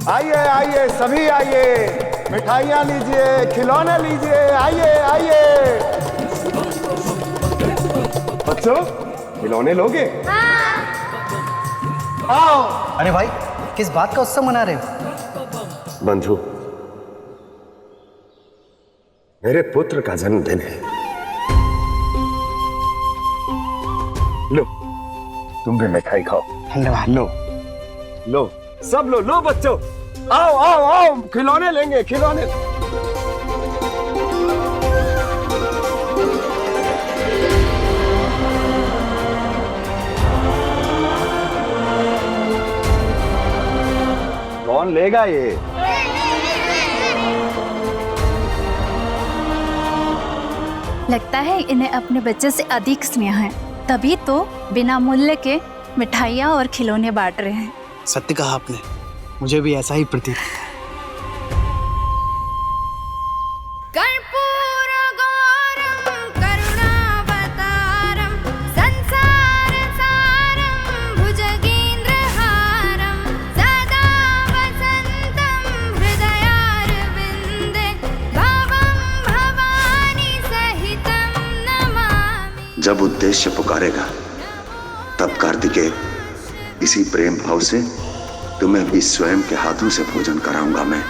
आइए आइए सभी आइए, मिठाइयाँ लीजिए, खिलौने लीजिए, आइए आइए। बच्चों खिलौने लोगे? आओ। अरे भाई, किस बात का उत्सव मना रहे हो? बंधु, मेरे पुत्र का जन्मदिन है। लो तुम भी मिठाई खाओ। धन्यवाद। लो लो सब लो, लो बच्चों, आओ आओ आओ, खिलौने लेंगे, खिलौने। कौन लेगा ये? लगता है इन्हें अपने बच्चे से अधिक स्नेह है, तभी तो बिना मूल्य के मिठाइयाँ और खिलौने बांट रहे हैं। सत्य कहा आपने, मुझे भी ऐसा ही प्रतीत होता है। जब उद्देश्य पुकारेगा तब कार्तिकेय इसी प्रेम भाव से तुम्हें भी स्वयं के हाथों से भोजन कराऊंगा मैं।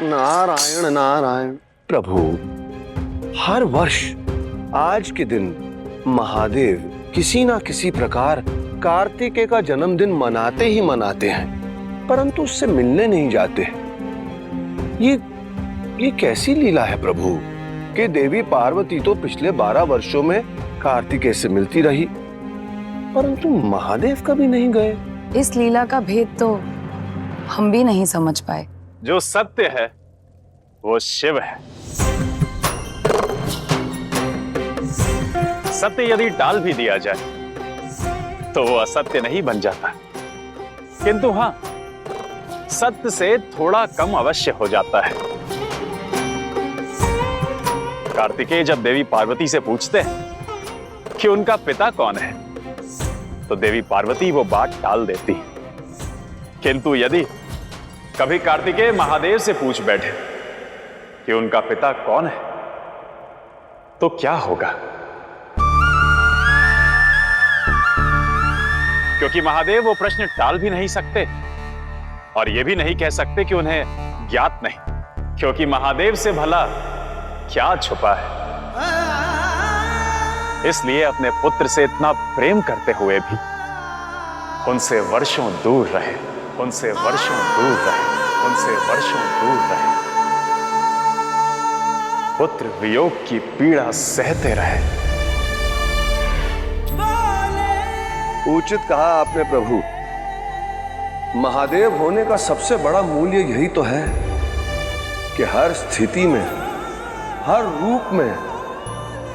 नारायण नारायण। प्रभु, हर वर्ष आज के दिन महादेव किसी ना किसी प्रकार कार्तिकेय का जन्मदिन मनाते ही मनाते हैं, परंतु उससे मिलने नहीं जाते। ये कैसी लीला है प्रभु कि देवी पार्वती तो पिछले 12 वर्षों में कार्तिकेय से मिलती रही, परंतु महादेव कभी नहीं गए। इस लीला का भेद तो हम भी नहीं समझ पाए। जो सत्य है वो शिव है। सत्य यदि डाल भी दिया जाए तो वो असत्य नहीं बन जाता, किंतु हां, सत्य से थोड़ा कम अवश्य हो जाता है। कार्तिकेय जब देवी पार्वती से पूछते हैं कि उनका पिता कौन है, तो देवी पार्वती वो बात टाल देती। किंतु यदि कभी कार्तिकेय महादेव से पूछ बैठे कि उनका पिता कौन है, तो क्या होगा? क्योंकि महादेव वो प्रश्न टाल भी नहीं सकते और ये भी नहीं कह सकते कि उन्हें ज्ञात नहीं, क्योंकि महादेव से भला क्या छुपा है। इसलिए अपने पुत्र से इतना प्रेम करते हुए भी उनसे वर्षों दूर रहे, उनसे वर्षों दूर रहे, उनसे वर्षों दूर रहे। पुत्र वियोग की पीड़ा सहते रहे। उचित कहा आपने प्रभु। महादेव होने का सबसे बड़ा मूल्य यही तो है कि हर स्थिति में, हर रूप में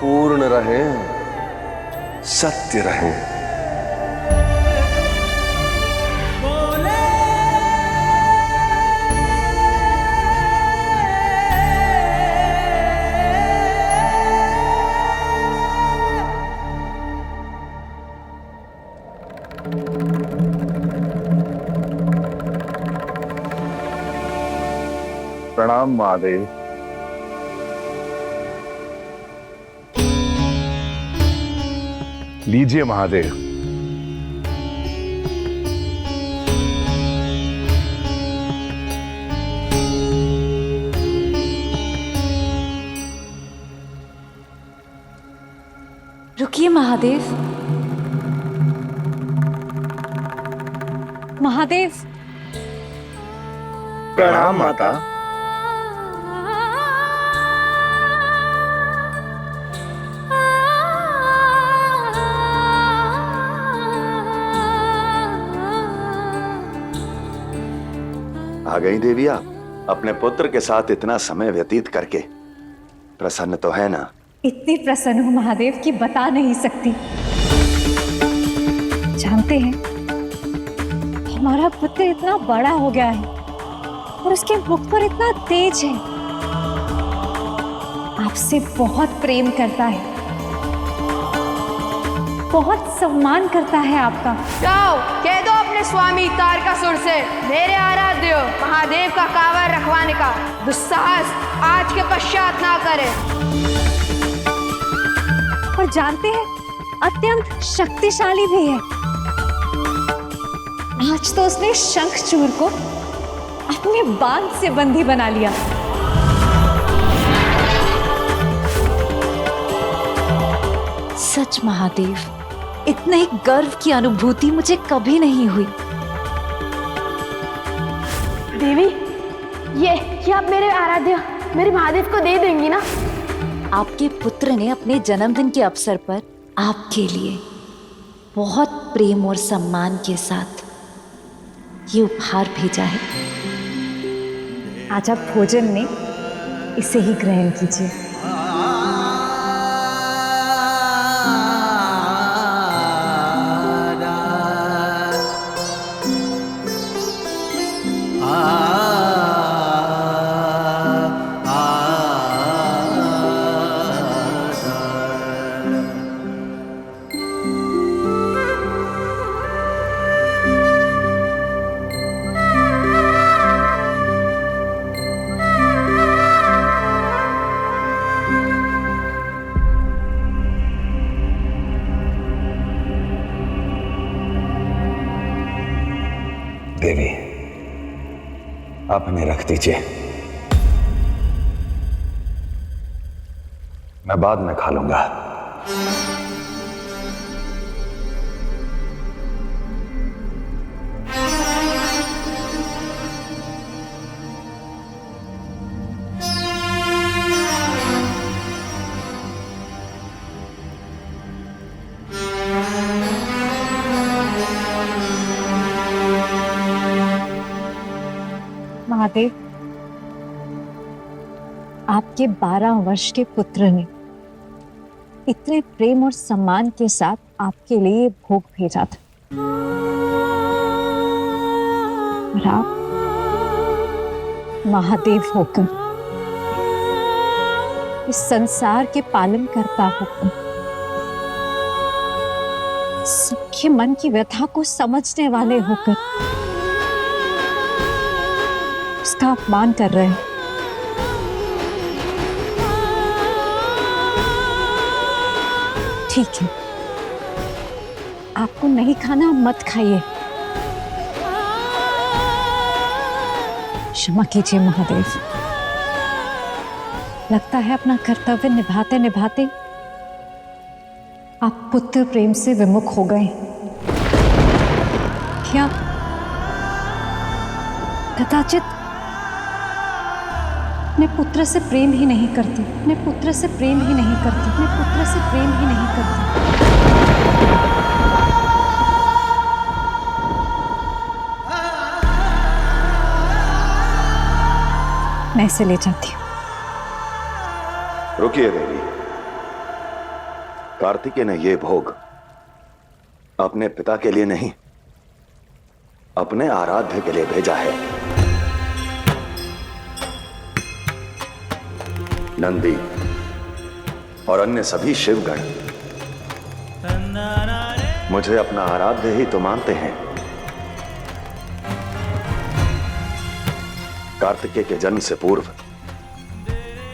पूर्ण रहें, सत्य रहें। प्रणाम महादेव। लीजिए महादेव। रुकिए महादेव। महादेव, प्रणाम माता। गई देविया? अपने पुत्र के साथ इतना समय व्यतीत करके प्रसन्न तो है ना? इतनी प्रसन्न हूँ महादेव कि बता नहीं सकती। जानते हैं, हमारा पुत्र इतना बड़ा हो गया है और उसके मुख पर इतना तेज है। आपसे बहुत प्रेम करता है, बहुत सम्मान करता है आपका। जाओ कह दो अपने स्वामी तारकासुर से मेरे आराध्य महादेव का कांवर रखवाने का दुस्साहस आज के पश्चात ना करे। और जानते हैं, अत्यंत शक्तिशाली भी है। आज तो उसने शंखचूर को अपने बांध से बंदी बना लिया। सच महादेव, इतने गर्व की अनुभूति मुझे कभी नहीं हुई। देवी, ये आप मेरे आराध्य मेरे महादेव को दे देंगी ना? आपके पुत्र ने अपने जन्मदिन के अवसर पर आपके लिए बहुत प्रेम और सम्मान के साथ ये उपहार भेजा है। आज आप भोजन में इसे ही ग्रहण कीजिए। देवी, आप इन्हें रख दीजिए, मैं बाद में खा लूंगा। महादेव, आपके 12 वर्ष के पुत्र ने इतने प्रेम और सम्मान के साथ आपके लिए भोग भेजा था और आप महादेव होकर, इस संसार के पालन करता होकर, सबके मन की व्यथा को समझने वाले होकर उसका अपमान कर रहे हैं। ठीक है, आपको नहीं खाना, मत खाइए। क्षमा कीजिए महादेव, लगता है अपना कर्तव्य निभाते निभाते आप पुत्र प्रेम से विमुख हो गए। क्या कदाचित अपने पुत्र से प्रेम ही नहीं करती, अपने पुत्र से प्रेम ही नहीं करती, अपने पुत्र से प्रेम ही नहीं करती। मैं इसे ले जाती हूँ। रुकिए देवी, कार्तिकेय ने यह भोग अपने पिता के लिए नहीं, अपने आराध्य के लिए भेजा है। नंदी और अन्य सभी शिवगण मुझे अपना आराध्य ही तो मानते हैं। कार्तिकेय के जन्म से पूर्व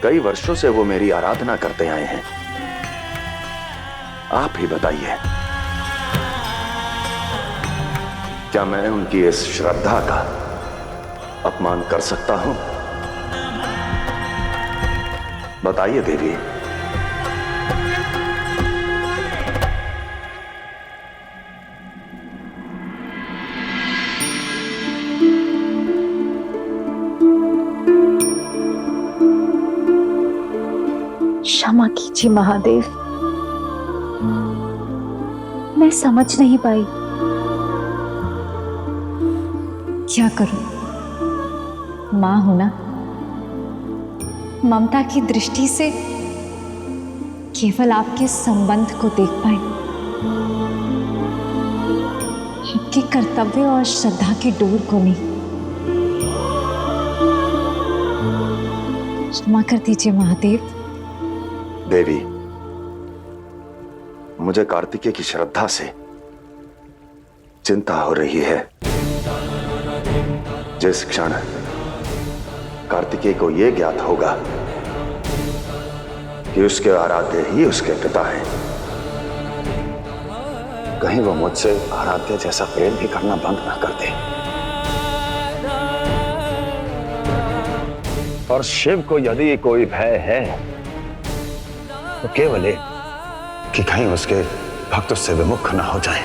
कई वर्षों से वो मेरी आराधना करते आए हैं। आप ही बताइए, क्या मैं उनकी इस श्रद्धा का अपमान कर सकता हूं? बताइए देवी। क्षमा कीजिए महादेव, मैं समझ नहीं पाई। क्या करूं? माँ हो ना, ममता की दृष्टि से केवल आपके संबंध को देख पाए, आपके कर्तव्य और श्रद्धा की डोर को नहीं। क्षमा कर दीजिए महादेव। देवी, मुझे कार्तिकेय की श्रद्धा से चिंता हो रही है। जिस क्षण कार्तिकेय को यह ज्ञात होगा कि उसके आराध्य ही उसके पिता हैं, कहीं वो मुझसे आराध्य जैसा प्रेम भी करना बंद ना कर दे। और शिव को यदि कोई भय है तो केवल एक कि कहीं उसके भक्त उससे विमुख ना हो जाएं,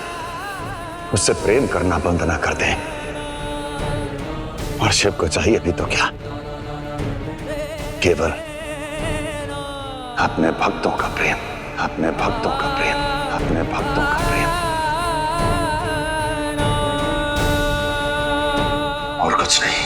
उससे प्रेम करना बंद ना कर दें। और शिव को चाहिए भी तो क्या, केवल अपने भक्तों का प्रेम, अपने भक्तों का प्रेम, अपने भक्तों का प्रेम, और कुछ नहीं।